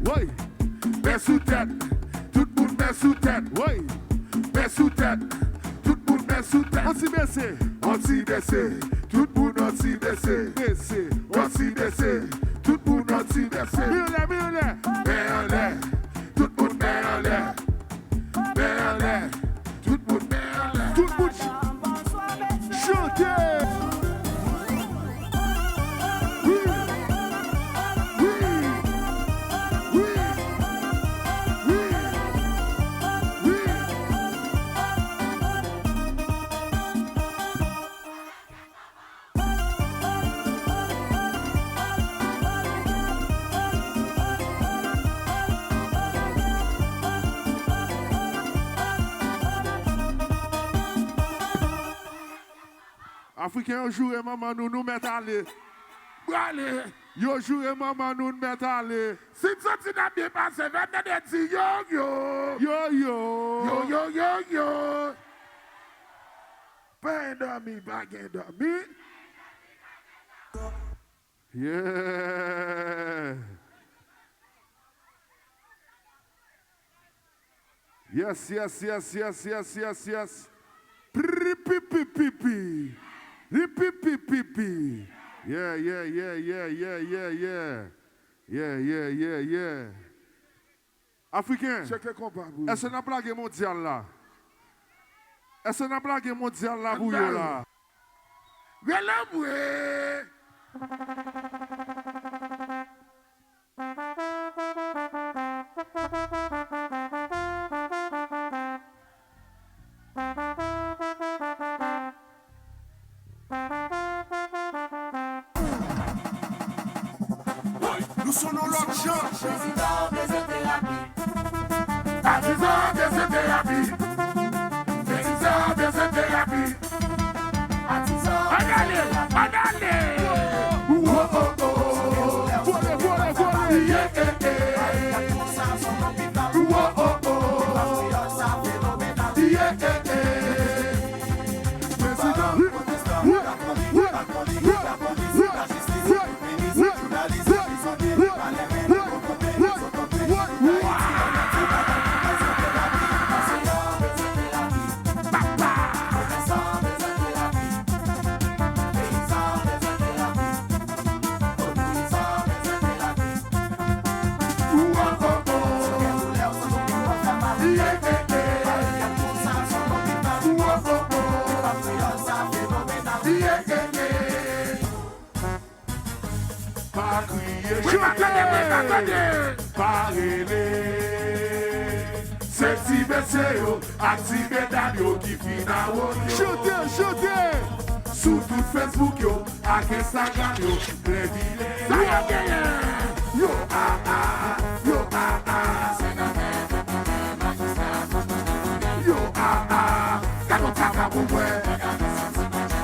Oui, mets sous tête. Tout le monde met sous tête. Oui, mets sous tête. Tout le monde met sous tête. Anti-baissé. Anti-baissé. Tout le monde anti-baissé. Baissé. Anti-baissé. Tout le monde anti-baissé. Mille, mille. Mets en l'air. Tout le monde met en l'air. Mets en l'air. Tout le monde met en l'air. Tout le monde chante. Africain joue et maman nous met à aller. Allez. Yo joue et maman nous met à aller. Si tu n'as bien passé, venez dire yo yo. Yo yo. Yo yo yo yo. Pas d'ami, pas d'ami. Yeah. Yes, yes, yes, yes, yes, yes, yes. Pipi. Pipi. Yeah. Africain, est-ce qu'on a blague mondiale là? Est-ce qu'on a blague mondiale là pour vous là? Nous sommes dans l'autre champ. Président des thérapie. Président des thérapie. Président des thérapie. Allez. Activez Daniel qui finit Shootez Sous tout Facebook yo, ak Instagram yo, prévile ça y a gagné. Yo Yo kano taka pour moi.